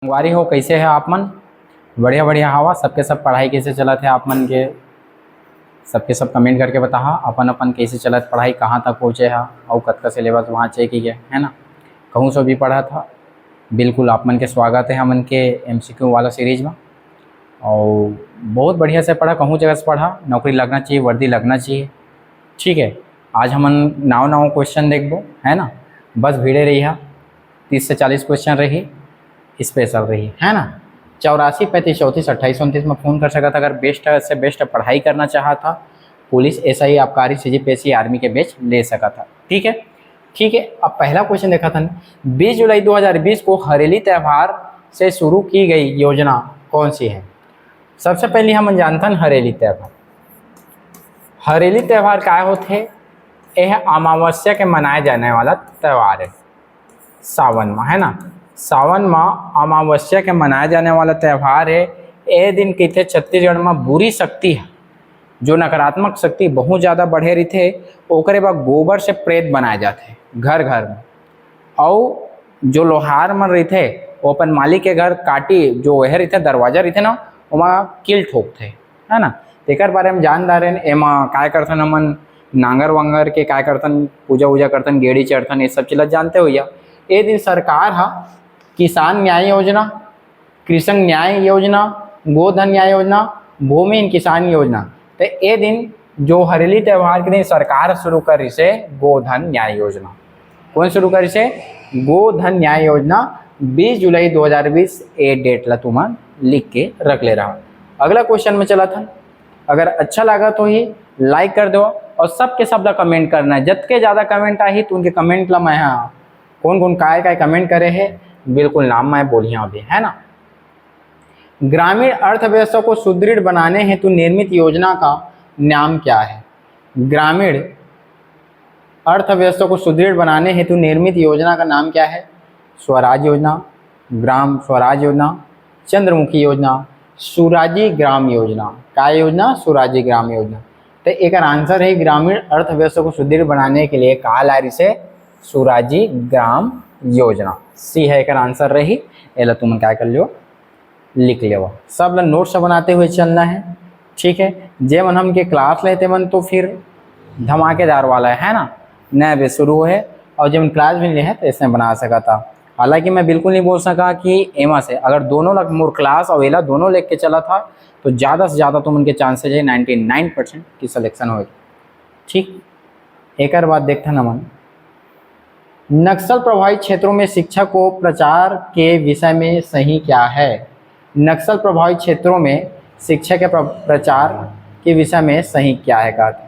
संगवारी हो, कैसे है आप मन? बढ़िया बढ़िया हवा। सबके सब पढ़ाई कैसे चलत है आप मन के? सबके सब कमेंट करके बताहा अपन अपन कैसे चलत पढ़ाई, कहाँ तक पहुँचे हा और कतका सिलेबस वहाँ चेक ही है ना। कहूँ सो भी पढ़ा था। बिल्कुल आप मन के स्वागत है हमन के MCQ वाला सीरीज में। और बहुत बढ़िया से पढ़ा, कहूँ जगह से पढ़ा। नौकरी लगना चाहिए, वर्दी लगना चाहिए। ठीक है, आज हमन नाव नाव क्वेश्चन देखबो है ना। बस भिड़े रही है, 30 से 40 क्वेश्चन रही, स्पेशल रही है ना। 84 35 34 28 29 में फ़ोन कर सकता। अगर बेस्ट से बेस्ट पढ़ाई करना चाहा था, पुलिस SI आबकारी CGPSC आर्मी के बैच ले सका था। ठीक है ठीक है। अब पहला क्वेश्चन देखा था, 20 जुलाई 2020 को हरेली त्यौहार से शुरू की गई योजना कौन सी है? सबसे पहले हम जानते हैं हरेली त्यौहार। हरेली त्यौहार क्या होते? यह अमावस्या के मनाए जाने वाला त्यौहार है, सावन में है ना। सावन में अमावस्या के मनाया जाने वाला त्यौहार है। ये दिन कहते छत्तीसगढ़ में बुरी शक्ति है, जो नकारात्मक शक्ति बहुत ज़्यादा बढ़े रही थे, ओकरे बाद गोबर से प्रेत बनाए जाते घर घर में। और जो लोहार मन रही थे वो अपन मालिक के घर काटी, जो वह रही थे दरवाजा रही थे ना, वहाँ किल ठोकते है ना। एक बारे में जानदार है। एमा काय करथन हमन, नांगर वांगर के काय करथन, पूजा वूजा करथन, गेड़ी चढ़थन, ये सब चीज़ जानते हो। ये दिन सरकार हा किसान न्याय योजना, कृषक न्याय योजना, गोधन न्याय योजना, भूमिहीन किसान योजना, तो ये दिन जो हरेली त्यौहार के दिन सरकार शुरू करी से गोधन न्याय योजना। कौन शुरू करी से? गोधन न्याय योजना। 20 जुलाई 2020 ये डेट ला तुम लिख के रख ले रहा। अगला क्वेश्चन में चला था। अगर अच्छा लगा तो ही लाइक कर दो और सबके सब ला कमेंट करना है। जितने ज़्यादा कमेंट आई तो उनके कमेंट ला मैं कौन कौन काय कमेंट करे है बिल्कुल नाम मैं बोलिया अभी है ना। ग्रामीण अर्थव्यवस्था को सुदृढ़ बनाने हेतु निर्मित योजना का नाम क्या है? ग्रामीण अर्थव्यवस्था को सुदृढ़ बनाने हेतु निर्मित योजना का नाम क्या है? स्वराज योजना, ग्राम स्वराज योजना, चंद्रमुखी योजना, सुराजी ग्राम योजना। क्या योजना? सुराजी ग्राम योजना। तो एक आंसर है ग्रामीण अर्थव्यवस्था को सुदृढ़ बनाने के लिए कहा ला रही से सुराजी ग्राम योजना। सी है एक आंसर रही। एला तुम क्या कर लियो, लिख लियो। सब लोग नोट्स बनाते हुए चलना है। ठीक है, जे मन हम के क्लास लेते मन तो फिर धमाकेदार वाला है ना, नया भी शुरू है। और जब क्लास भी ले है तो इसमें बना सका था। हालांकि मैं बिल्कुल नहीं बोल सका कि एमा से अगर दोनों लग मोर क्लास और एला दोनों लेके के चला था तो ज़्यादा से ज़्यादा तुम उनके चांसेज है 99% की सिलेक्शन होगी। ठीक, एक बात देखते ना मन, नक्सल प्रभावित क्षेत्रों में शिक्षा को प्रचार के विषय में सही क्या है? नक्सल प्रभावित क्षेत्रों में शिक्षा के प्रचार के विषय में सही क्या है? कहते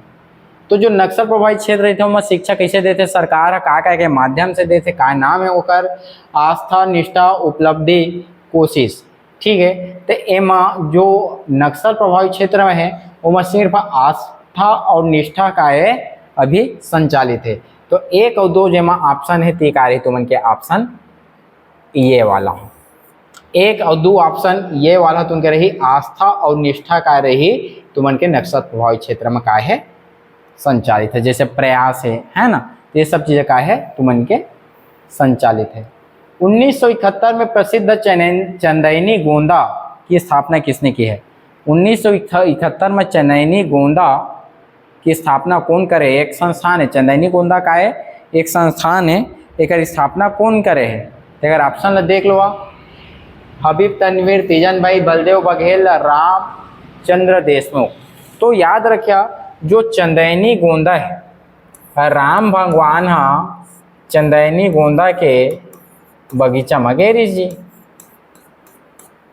तो जो नक्सल प्रभावित क्षेत्र रहते हैं शिक्षा कैसे देते? सरकार का के माध्यम से देते। का नाम है ओकर? आस्था, निष्ठा, उपलब्धि, कोशिश। ठीक है, तो एमा जो नक्सल प्रभावित क्षेत्र में है वो सिर्फ आस्था और निष्ठा का है अभी संचालित है। तो 1 और 2 जेमा ऑप्शन है ते कार्य तुमन के ऑप्शन ये वाला, 1 और 2 ऑप्शन ये वाला तुमके रही आस्था और निष्ठा का रही तुमन के नक्सल प्रभावित क्षेत्र में का है संचालित है। जैसे प्रयास है ना, ये सब चीज़ें का है तुमन के संचालित है। 1971 में प्रसिद्ध चंदैनी गोंदा की स्थापना किसने की है? 1971 में चंदैनी गोंदा की स्थापना कौन करे? एक संस्थान है। चंदैनी गोंदा का है एक संस्थान है। एक स्थापना कौन करे है? अगर ऑप्शन देख लो, हबीब तनवीर, तीजन भाई, बलदेव बघेल, रामचंद्र देशमुख। तो याद रखिया जो चंदैनी गोंदा है, राम भगवान चंदैनी गोंदा के बगीचा में गए जी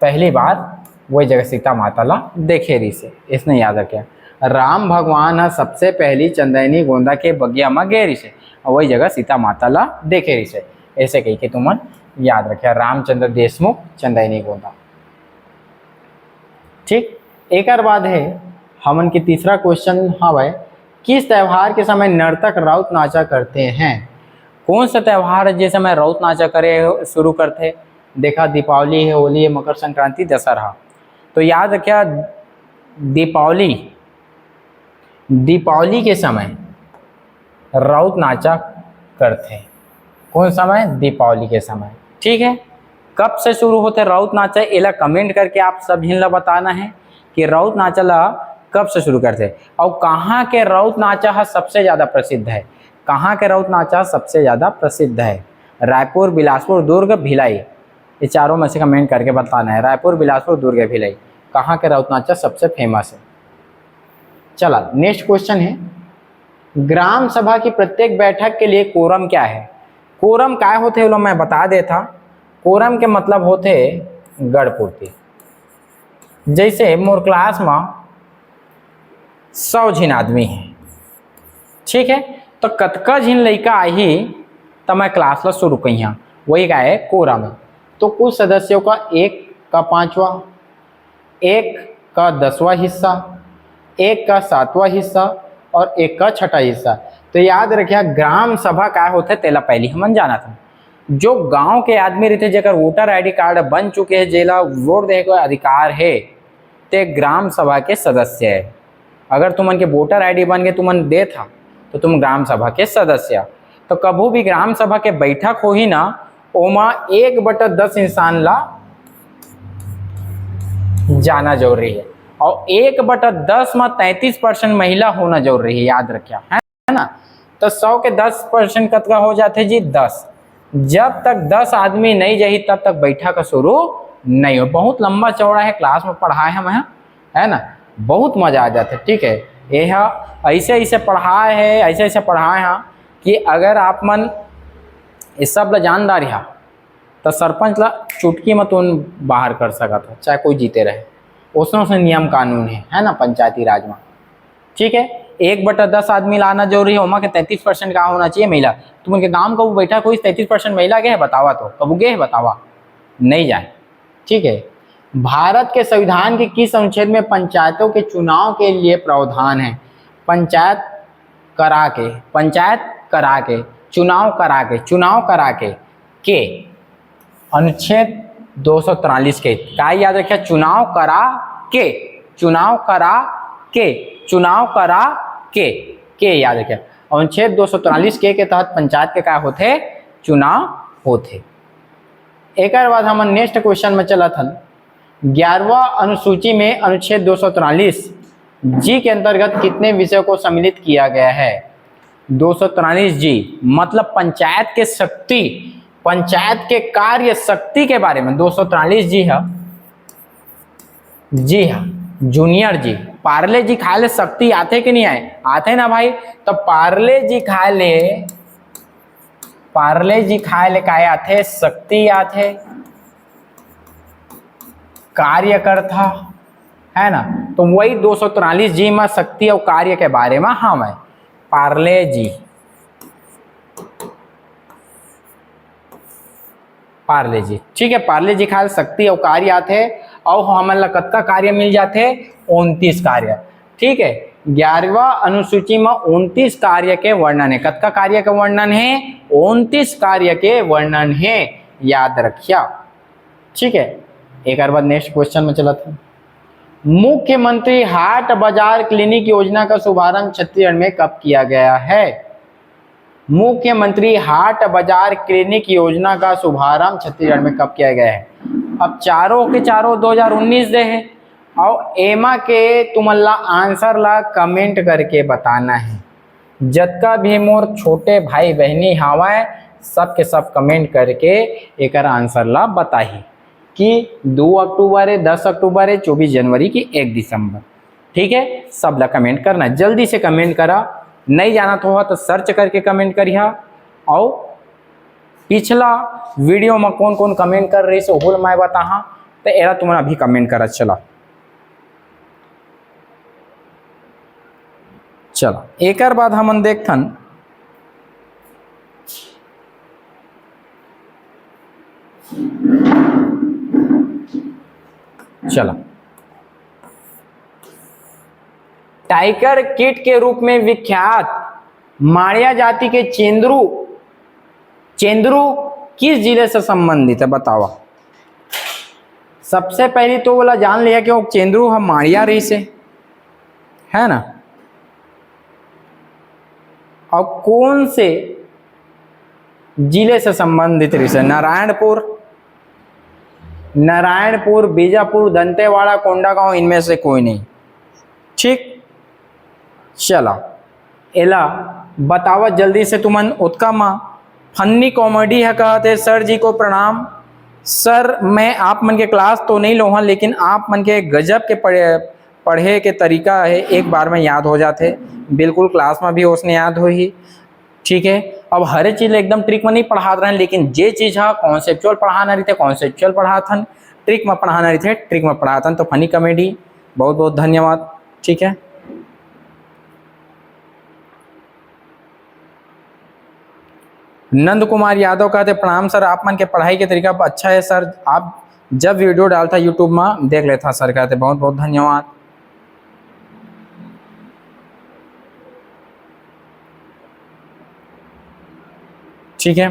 पहली बार वही जगह सीता माता ला देखे रही से। इसने याद रखे राम भगवान सबसे पहली चंदैनी गोंदा के बगिया में गए रही से और वही जगह सीता माता ला देखे रही से। ऐसे कही के तुम याद रखे रामचंद्र देशमुख, चंदैनी गोंदा। ठीक, एक और बात है हमन की तीसरा क्वेश्चन हवे, किस त्यौहार के समय नर्तक राउत नाचा करते हैं? कौन सा त्यौहार है जिस समय राउत नाचा करे शुरू करते? देखा, दीपावली है, होली है, मकर संक्रांति, दशहरा। तो याद रखिया दीपावली के समय राउत नाचा करते हैं। कौन समय? दीपावली के समय। ठीक है, कब से शुरू होते राउत नाचा, एला कमेंट करके आप सभी ला बताना है कि राउत नाचा ला कब से शुरू करते, और कहाँ के राउत नाचा है सबसे ज़्यादा प्रसिद्ध है, कहाँ के राउत नाचा सबसे ज़्यादा प्रसिद्ध है। रायपुर, बिलासपुर, दुर्ग, भिलाई, ये चारों में से कमेंट करके बताना है। रायपुर, बिलासपुर, दुर्ग, भिलाई, कहाँ के राउत नाचा सबसे फेमस है। चला नेक्स्ट क्वेश्चन है, ग्राम सभा की प्रत्येक बैठक के लिए कोरम क्या है। कोरम क्या होते हैं मैं बता देता। कोरम के मतलब होते गढ़पूर्ति। जैसे मोर क्लास में 100 झिन आदमी है, ठीक है, तो कतका झिन लड़का आई तो मैं क्लास ला शुरू कही, वही का है कोरम। तो कुछ सदस्यों का 1 का 5वां, 1 का 10वां हिस्सा, 1 का 7वां हिस्सा और 1 का 6ठा हिस्सा। तो याद रखिए ग्राम सभा क्या होते तेला पहले हम जाना था। जो गांव के आदमी रहते जेकर वोटर आईडी कार्ड बन चुके हैं, जेला वोट देने का अधिकार है, ते ग्राम सभा के सदस्य है। अगर तुमन के वोटर आईडी बन गए तुमन दे था तो तुम ग्राम सभा के सदस्य। तो कभी भी ग्राम सभा के बैठक हो ही ना, ओमा 1/10 इंसान ला जाना जरूरी है, और 1/10 में 33% महिला होना जरूरी है, याद रखिए, है ना। तो 100 के 10% कतका हो जाते जी 10। जब तक 10 आदमी नहीं जाही तब तक बैठक शुरू नहीं हो। बहुत लंबा चौड़ा है, क्लास में पढ़ाए हम, है ना, बहुत मजा आ जाता है, ठीक है। यह ऐसे ऐसे पढ़ाए है, ऐसे ऐसे पढ़ाए हैं कि अगर आप मन इस सब ला जानदार है तो सरपंच ला चुटकी में तो बाहर कर सकता है, चाहे कोई जीते रहे। उसमें से नियम कानून है ना, पंचायती राज में, ठीक है। 1/10 आदमी लाना जरूरी है, वहाँ के 33% का होना चाहिए महिला। तुम उनके गांव का वो बैठा कोई 33% महिला के है बतावा, तो कब गे है बतावा, नहीं जाए, ठीक है। भारत के संविधान के किस अनुच्छेद में पंचायतों के चुनाव के लिए प्रावधान है। पंचायत करा के, चुनाव करा के अनुच्छेद 243 के, क्या याद रखिए, चुनाव करा के याद रखिए। अनुच्छेद 243 के तहत पंचायत के क्या होते, चुनाव होते। एक बाद हम नेक्स्ट क्वेश्चन में चला था। 11वां अनुसूची में अनुच्छेद 243 जी के अंतर्गत कितने विषयों को सम्मिलित किया गया है। 243 जी मतलब पंचायत के शक्ति, पंचायत के कार्य शक्ति के बारे में 243 जी है। जी हाँ, जूनियर जी, पार्ले जी खा ले शक्ति आते कि नहीं आए, आते ना भाई। तो पार्ले जी खा ले काय आते, शक्ति आते, कार्यकर्ता, है ना। तो वही 243 जी में शक्ति और कार्य के बारे में हम है। पार्ले जी, ठीक है। पार्ले जी खाल शक्ति और कार्य आते और हमन ला कतका कार्य मिल जाते, 29 कार्य, ठीक है। 11वां अनुसूची में 29 कार्य के वर्णन है। कतका कार्य के वर्णन है, 29 कार्य के वर्णन है, याद रखिया, ठीक है। एक बार नेक्स्ट क्वेश्चन में चला था। मुख्यमंत्री हाट बाजार क्लिनिक योजना का शुभारंभ छत्तीसगढ़ में कब किया गया है। मुख्यमंत्री हाट बाजार क्लिनिक योजना का शुभारंभ छत्तीसगढ़ में कब किया गया है। अब चारों के चारों 2019 दे है, और एमा के तुमन ला आंसर ला कमेंट करके बताना है। जतका भी मोर छोटे भाई बहनी हवाए सब के सब कमेंट करके एक आंसर ला बताही कि 2 अक्टूबर है, 10 अक्टूबर है, 24 जनवरी की 1 दिसंबर, ठीक है। सब ला कमेंट करना, जल्दी से कमेंट करा। नहीं जाना तो सर्च करके कमेंट करिए। और पिछला वीडियो में कौन कौन कमेंट कर रही सो होल मैं बताहा, तो एरा तुम्हारा अभी कमेंट करा। चलो एक बाद हम देखथन चला टाइगर किट के रूप में विख्यात माड़िया जाति के चेंदरू किस जिले से संबंधित है बतावा। सबसे पहले तो बोला जान लिया कि वो चेंदरू हम माड़िया रही से, है ना। और कौन से जिले से संबंधित रही से, नारायणपुर, नारायणपुर, बीजापुर, दंतेवाड़ा, कोंडागांव, इनमें से कोई नहीं। ठीक, चला एला बतावा जल्दी से तुमन उत्तम फन्नी कॉमेडी है कहते। सर जी को प्रणाम। सर मैं आप मन के क्लास तो नहीं लो हूँ, लेकिन आप मन के गजब के पढ़े के तरीका है, एक बार में याद हो जाते। बिल्कुल क्लास में भी उसने याद हो ही। ठीक है, अब हर चीज़ एकदम ट्रिक में नहीं पढ़ा रहे हैं, लेकिन जे चीज़ है कॉन्सेप्चुअल पढ़ाना रही थे कॉन्सेप्चुअल पढ़ाथन, ट्रिक में पढ़ाना रही थे ट्रिक में पढ़ाथन। तो फनी कॉमेडी बहुत बहुत धन्यवाद। ठीक है, नंद कुमार यादव कहते प्रणाम सर, आप मन के पढ़ाई के तरीका अच्छा है सर, आप जब वीडियो डालता यूट्यूब में देख लेता सर, कहते बहुत बहुत धन्यवाद। ठीक है,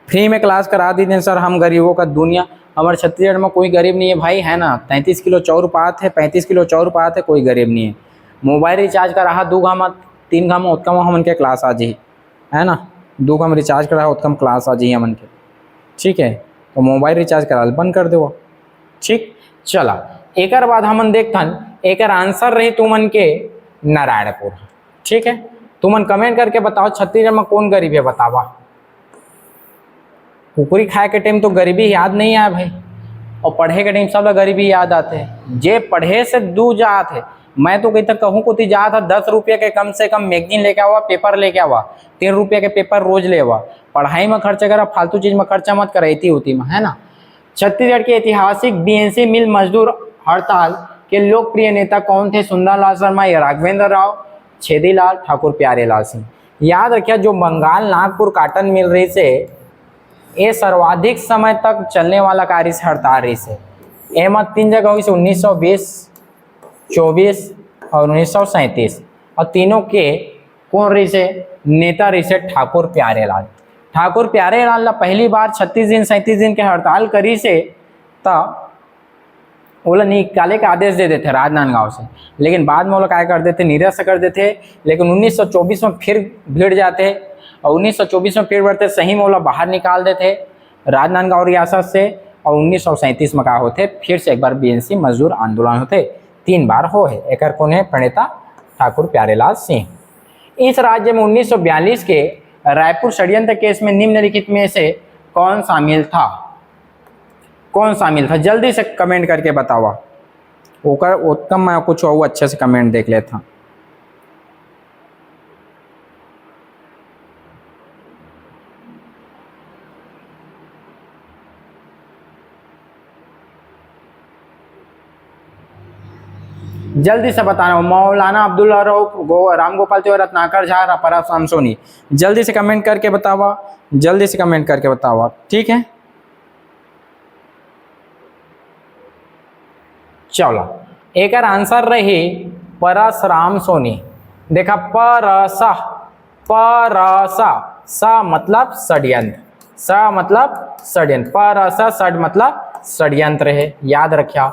फ्री में क्लास करा दी दें सर, हम गरीबों का दुनिया, हमारे छत्तीसगढ़ में कोई गरीब नहीं है भाई, है ना। 33 किलो चाउर पात है, 35 किलो चाउर पात है, कोई गरीब नहीं है। मोबाइल रिचार्ज करा 2 घाम 3 घाम उत्तम हमन के क्लास आ जी, है ना। 2 घाम रिचार्ज करा उत्तम क्लास आ जी हमन के। ठीक है, तो मोबाइल रिचार्ज करा बंद कर दो। ठीक, चला एक बाद हमन देखथन एक आंसर रही तुमन के नारायणपुर। ठीक है, तुमन कमेंट करके बताओ छत्तीसगढ़ में कौन गरीब है, बतावा। कुकुरी खाए के टाइम तो गरीबी याद नहीं आया भाई, और पढ़े के टाइम सब लोग गरीबी याद आते हैं। जे पढ़े से दूर जात है, मैं तो कहीं तक कहूँ को जा था 10 रुपये के कम से कम मैगजीन लेके आवा, पेपर लेके आवा, 3 रुपये के पेपर रोज ले आवा। पढ़ाई में खर्चा करा, फालतू चीज में खर्चा मत करा, इतनी होती में, है ना। छत्तीसगढ़ के ऐतिहासिक बीएनसी मिल मजदूर हड़ताल के लोकप्रिय नेता कौन थे? सुंदरलाल शर्मा या राघवेंद्र राव, छेदीलाल, ठाकुर प्यारेलाल सिंह। याद रखिए, जो बंगाल नागपुर काटन मिल रही से ये सर्वाधिक समय तक चलने वाला कार्य से हड़ताल रही से। एम 3 जगह हुई से 1920, 24 और 1937, और तीनों के कौन रही से नेता रही से ठाकुर प्यारेलाल। ठाकुर प्यारेलाल ला पहली बार 36 दिन 37 दिन के हड़ताल करी से तब ओला निकाले का आदेश दे देते राजनांदगांव से, लेकिन बाद में वो लोग क्या कर देते, निरस्त कर देते। लेकिन 1924 में फिर भिड़ जाते, और 1924 में फिर बढ़ते सही में वो लोग बाहर निकाल देते राजनांदगांव रियासत से। और 1937 में क्या होते, फिर से एक बार बीएनसी मजदूर आंदोलन होते। 3 बार हो है। एक कौन है? प्रणेता ठाकुर प्यारेलाल सिंह। इस राज्य में 1942 के रायपुर षड्यंत्र केस में निम्नलिखित में से कौन शामिल था? कौन शामिल था? जल्दी से कमेंट करके बतावा। ओकर उत्तम मैं कुछ और अच्छे से कमेंट देख लेता। जल्दी से बताना। मौलाना अब्दुल्ला रऊफ, राम गोपाल तिवारी, रत्नाकर झा, पराशराम सोनी। जल्दी से कमेंट करके बतावा, जल्दी से कमेंट करके बतावा। ठीक है, चलो एक आंसर रही परसराम सोनी। देखा, परसा, परसा, सा मतलब षड्यंत्र, सा मतलब षड्यंत्र, परसा षड मतलब षड्यंत्र है, याद रखिया।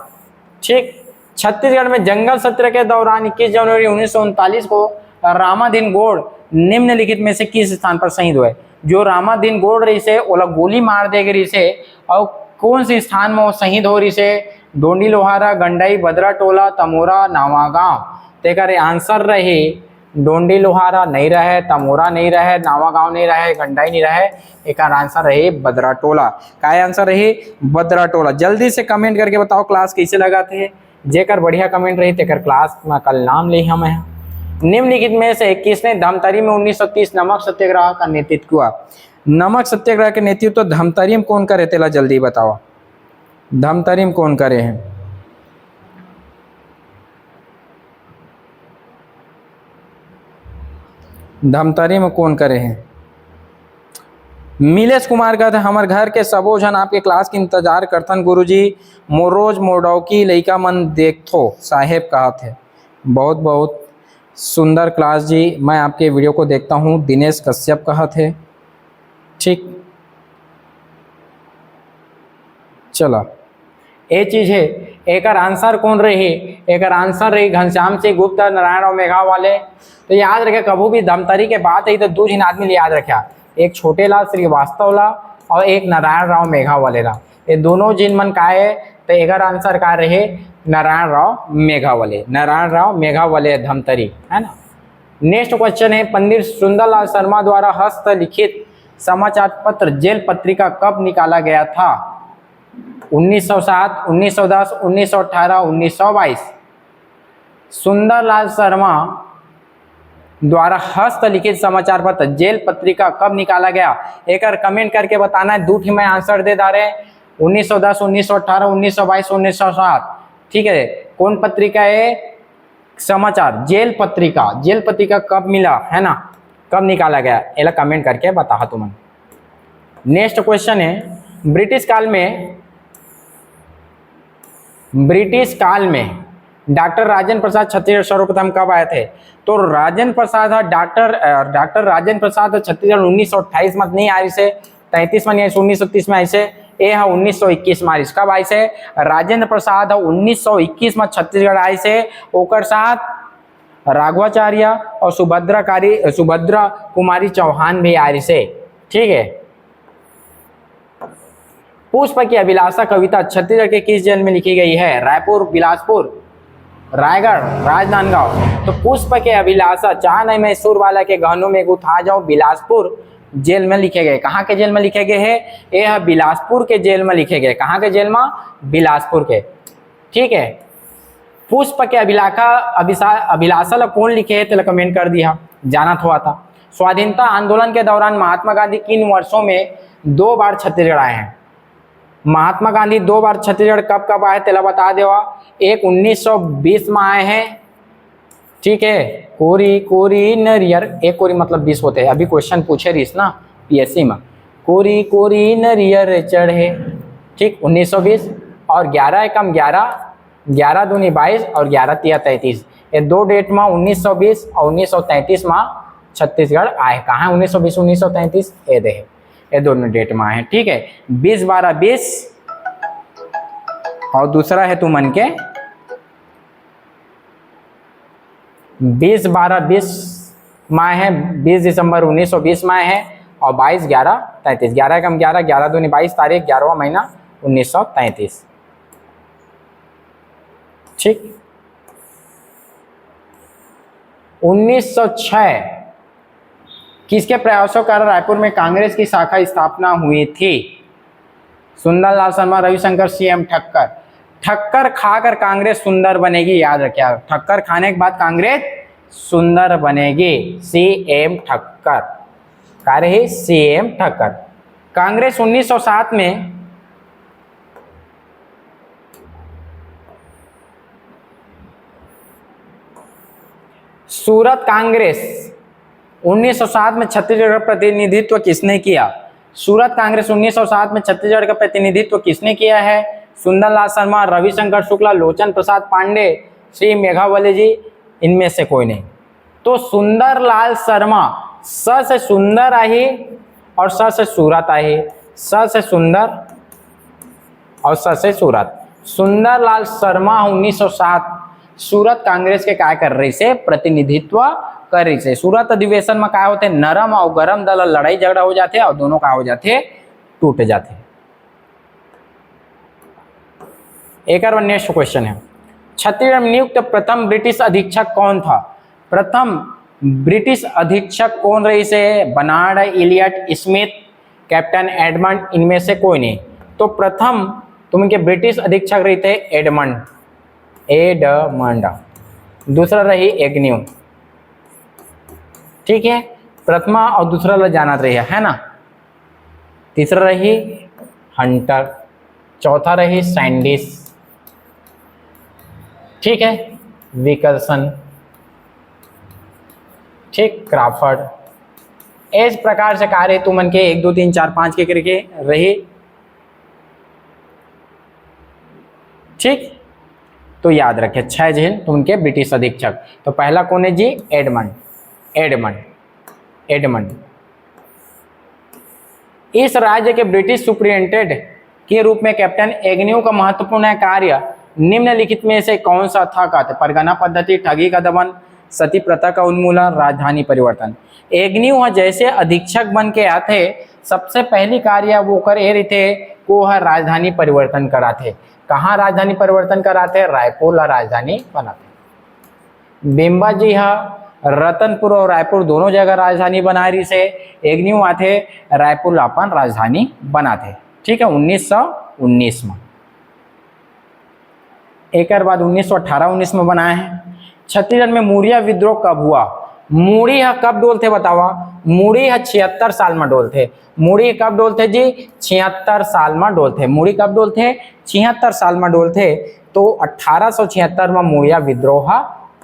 ठीक, छत्तीसगढ़ में जंगल सत्र के दौरान 21 जनवरी 1939 को रामाधीन गौड़ निम्नलिखित में से किस स्थान पर शहीद हुए? जो रामाधीन गौड़ रही से ओला गोली मार दे गई से, और कौन से स्थान में वो शहीद हो रही से? डोंडी लोहारा, गंडाई, बदरा टोला, तमोरा, नावागांव। तेकर आंसर रहे डोंडी लोहारा नहीं रहे, तमोरा नहीं रहे, नावागांव नहीं रहे, गंडाई नहीं रहे। एक आंसर रहे बदरा टोला। का आंसर रहे? बदरा टोला। जल्दी से कमेंट करके बताओ क्लास कैसे लगाते हैं। जेकर बढ़िया कमेंट रही तेकर क्लास में कल नाम ले हम है। निम्नलिखित में से किसने धमतरी में 1930 नमक सत्याग्रह का नेतृत्व किया? नमक सत्याग्रह के नेतृत्व तो धमतरी में कौन करे? तेला जल्दी बताओ, धमतरी में कौन करे हैं? धमतरी में कौन करे हैं? मिलेश कुमार कहते हमारे घर के सबो जन आपके क्लास के इंतजार करथन गुरुजी, मोरोज मोडौकी लइका मन देखथो साहेब कहा थे। बहुत बहुत सुंदर क्लास जी, मैं आपके वीडियो को देखता हूँ। दिनेश कश्यप कहा थे। ठीक, चला ये चीज है। एक आंसर कौन रही? एक आंसर रही घनश्याम सिंह गुप्ता, नारायण राव मेघावाले। तो याद रखे, कभी भी धमतरी के बात है तो 2 आदमी याद रखा, एक छोटे लाल श्रीवास्तव ला और एक नारायण राव मेघावाले ला। ये दोनों जिन मन का है तो एकर आंसर का रहे नारायण राव मेघावले, नारायण राव मेघावले धमतरी, है ना। नेक्स्ट क्वेश्चन है पंडित सुंदरलाल शर्मा द्वारा हस्तलिखित समाचार पत्र जेल पत्रिका कब निकाला गया था? 1907, 1910, 1918, 1922। सुंदरलाल शर्मा द्वारा हस्तलिखित समाचार पत्र जेल पत्रिका कब निकाला गया? एक कमेंट करके बताना है। दूठी में आंसर दे दा रहे 1910, 1918, 1922, 1907। ठीक है, कौन पत्रिका है? समाचार जेल पत्रिका, जेल पत्रिका कब मिला है ना, कब निकाला गया, एला कमेंट करके बता तुम। नेक्स्ट क्वेश्चन है ब्रिटिश काल में डॉक्टर राजेंद्र प्रसाद छत्तीसगढ़ सर्वप्रथम कब आए थे? तो राजेंद्र प्रसाद डॉक्टर राजेंद्र प्रसाद छत्तीसगढ़ 1928 में नहीं आई से, 33 में नहीं आई, 1930 में आई से, ये है 1921 में आई। कब आई से? राजेंद्र प्रसाद 1921 में छत्तीसगढ़ आई से, ओकर साथ राघवाचार्य और सुभद्रा कुमारी चौहान भी आई से। ठीक है, पुष्प की अभिलाषा कविता छत्तीसगढ़ के किस जेल में लिखी गई है? रायपुर, बिलासपुर, रायगढ़, राजनांदगांव। तो पुष्प के अभिलाषा चाह नहीं मैं सुर वाला के गहनों में गुथा जाऊं, बिलासपुर जेल में लिखे गए। कहाँ के जेल में लिखे गए हैं? ये है बिलासपुर के जेल में लिखे गए। कहाँ के जेल में? बिलासपुर के। ठीक है, पुष्प के अभिलाषा ला कौन लिखे है तो कमेंट कर दिया, जाना थोड़ा था। स्वाधीनता आंदोलन के दौरान महात्मा गांधी किन वर्षों में 2 बार छत्तीसगढ़ आए हैं? महात्मा गांधी 2 बार छत्तीसगढ़ कब आए तेला बता देवा। एक 1920 में आए हैं। ठीक है, कोरी नरियर, एक कोरी मतलब 20 होते हैं। अभी क्वेश्चन पूछे रही ना पीएससी में, कोरी नरियर चढ़े। ठीक, 1920। और 11 एकम 11, 11 दूनी 22 और 11 तिया 33। ये 2 डेट में 1920 और 1933 में छत्तीसगढ़ आए। कहाँ है 1920 1933? ये दे, ये दोनों डेट में आए। ठीक है, 20-12-20 और दूसरा है तुमन के 20-12-20 में है, 20 दिसंबर 1920 में है और 22-11-33। 11 एकम 11, 11 दूनी 22 तारीख 11वां महीना 1933। ठीक, 1906 किसके प्रयासों के कारण रायपुर में कांग्रेस की शाखा स्थापना हुई थी? सुंदरलाल शर्मा, रविशंकर, सीएम ठक्कर। ठक्कर खाकर कांग्रेस सुंदर बनेगी, याद रखिए। ठक्कर खाने के बाद कांग्रेस सुंदर बनेगी। सीएम ठक्कर, कह रही सीएम ठक्कर। कांग्रेस 1907 में सूरत कांग्रेस 1907 में छत्तीसगढ़ का प्रतिनिधित्व किसने किया? सूरत कांग्रेस 1907 में छत्तीसगढ़ का प्रतिनिधित्व किसने किया है? सुंदरलाल शर्मा, रविशंकर शुक्ला, लोचन प्रसाद पांडे, श्री मेघावले जी, इनमें से कोई नहीं। तो सुंदरलाल शर्मा, स से सुंदर आई और स से सूरत आई, स से सुंदर और स से सूरत। सुंदरलाल शर्मा 1907 सूरत कांग्रेस के क्या कर रही से? प्रतिनिधित्व कर रही से। सूरत अधिवेशन में क्या होते? नरम और गरम दल लड़ाई झगड़ा हो जाते और दोनों क्या हो जाते? टूट जाते। एक और नेक्स्ट क्वेश्चन है, छत्तीसगढ़ में नियुक्त प्रथम ब्रिटिश अधीक्षक कौन था? प्रथम ब्रिटिश अधीक्षक कौन रही से? Bernard, Elliot, Smith, captain Edmund, इनमें से कोई नहीं। तो प्रथम तुमके ब्रिटिश अधीक्षक रही थे एडमंड। दूसरा रही एग्न्यू। ठीक है, प्रथमा और दूसरा ला जाना रही है ना। तीसरा रही हंटर, चौथा रही सैंडिस। ठीक है, विकल्सन, ठीक, क्राफर्ड। इस प्रकार से कार्य तुमन के 1 2 3 4 5 के करके रही। ठीक, तो याद रखे 6 जिन तुमके ब्रिटिश अधीक्षक। तो पहला कौन है जी? एडमंड। इस राज्य के ब्रिटिश सुप्रिंटेंडेंट के रूप में कैप्टन एग्न्यू का महत्वपूर्ण कार्य निम्नलिखित में से कौन सा था? कहते परगना पद्धति, ठगी का दमन, सती प्रथा का उन्मूलन, राजधानी परिवर्तन। एग्न्यू जैसे अधीक्षक बन के आते, सबसे पहली कार्य वो कर रहे थे को ह राजधानी परिवर्तन करा थे। कहाँ राजधानी परिवर्तन करा थे? रायपुर ला राजधानी बनाते। बिम्बा जी हा रतनपुर और रायपुर दोनों जगह राजधानी बना रही से एक न्यू आते रायपुर ला अपन राजधानी बनाते। ठीक है, 1919 में। एक बाद 1918-19 में बनाए हैं। छत्तीसगढ़ में मुड़िया विद्रोह कब हुआ? मुड़ी है कब डोल थे बतावा? मुड़ी है 76 साल में डोल थे। मुड़ी कब डोल थे जी? 76 साल में डोल थे। मुड़ी कब डोल थे? 76 साल में डोल थे। तो 1876 में मुड़िया विद्रोह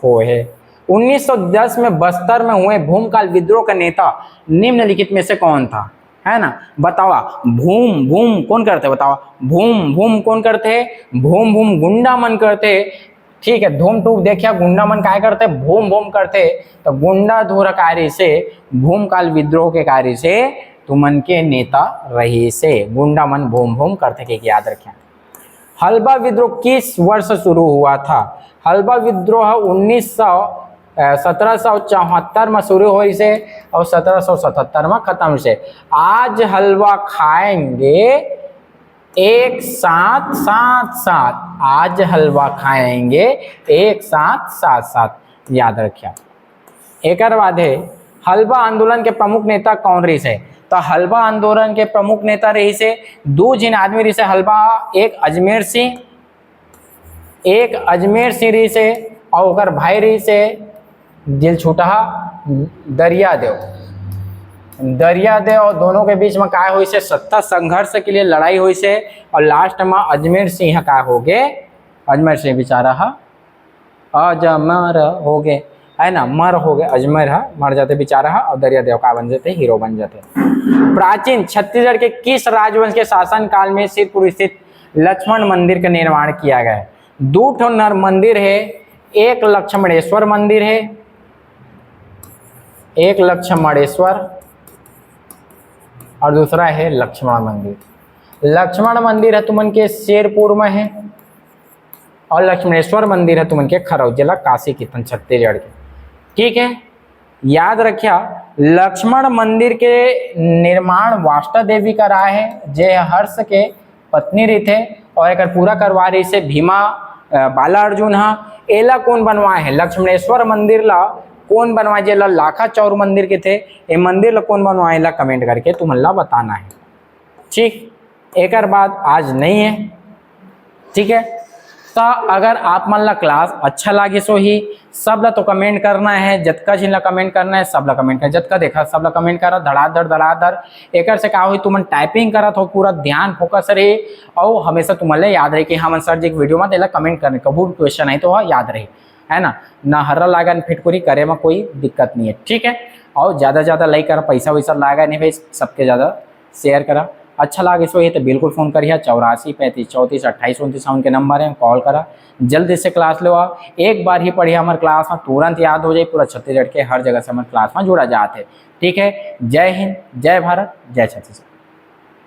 हुए। 1910 में बस्तर में हुए भूमकाल विद्रोह का नेता निम्नलिखित में से कौन था? है ना, बतावा। भूम भूम कौन करते बतावा? भूम भूम कौन करते? भूम भूम गुंडा मन करते। ठीक है, धूम टूक देखिया गुंडा मन काय करते? भूम भूम करते। तो गुंडा धूर कार्य से भूमकाल विद्रोह के कार्य से तुमन के नेता रही से गुंडा मन भूम भूम करते के याद रखें। हलबा विद्रोह किस वर्ष शुरू हुआ था? हलबा विद्रोह 1774 में शुरू हुई से और 1777 में खत्म से। आज हलवा खाएंगे एक साथ साथ साथ, आज हलवा खाएंगे एक साथ साथ साथ, याद रखिए। एक बाद है हलवा आंदोलन के प्रमुख नेता कौन रही से? तो हलवा आंदोलन के प्रमुख नेता रही से दो जिन आदमी रही से हलवा, एक अजमेर सिंह रही से और ओकर भाई रही से दिल छूटा दरियादेव और दोनों के बीच में काय हुई से सत्ता संघर्ष के लिए लड़ाई हुई से और लास्ट में अजमेर सिंह का हो गए, अजमेर सिंह बेचारा अजमर हो गए, है ना, मर हो गए, अजमेर मर जाते बेचारा और दरियादेव का बन जाते, हीरो बन जाते। प्राचीन छत्तीसगढ़ के किस राजवंश के शासन काल में सिरपुर स्थित लक्ष्मण मंदिर का निर्माण किया गया है? दो ठो नर मंदिर है, एक लक्ष्मणेश्वर मंदिर है, एक लक्ष्मणेश्वर और दूसरा है लक्ष्मण मंदिर। लक्ष्मण मंदिर है तुमन के शेरपुर में है और लक्ष्मणेश्वर मंदिर है तुमन के खरौद जिला काशी कीर्तन छत्तीसगढ़ के। ठीक है, याद रखिया लक्ष्मण मंदिर के निर्माण वाष्टा देवी का रहा है, जे हर्ष के पत्नी रही थे और एक पूरा करवा रही से भीमा बाला अर्जुन। एला कौन बनवाए है? लक्ष्मणेश्वर मंदिर ला कौन बनवाए? जे लाखा चौर मंदिर के थे, ये मंदिर ला कौन बनवाए ला कमेंट करके तुम्हारा बताना है। ठीक, एक बाद आज नहीं है। ठीक है, तो अगर आप मन ला क्लास अच्छा लगे सो ही सब ला तो कमेंट करना है, जतका जिन ला कमेंट करना है सब ला कमेंट कर, जतका देखा सब ला कमेंट करा धड़ाधड़। एक से का हुई तुमन टाइपिंग करा तो पूरा ध्यान फोकस रहे और हमेशा तुम्हारे याद रहे कि हाँ सर जी एक वीडियो में देला कमेंट करने कबू भी क्वेश्चन आई तो याद रहे, है ना हर्रा लागन फिटकुरी करे में कोई दिक्कत नहीं है। ठीक है, और ज़्यादा लाइक करा, पैसा वैसा लागा नहीं भाई, सबके ज़्यादा शेयर करा। अच्छा लगे सो ये तो बिल्कुल फ़ोन करिए 84 35 34 28 29 के नंबर है, कॉल करा, जल्दी से क्लास लो। एक बार ही पढ़िए हमारे क्लास में तुरंत याद हो जाए, पूरा छत्तीसगढ़ के हर जगह से हमारे क्लास में जुड़ा जाते। ठीक है, जय हिंद, जय भारत, जय छत्तीसगढ़।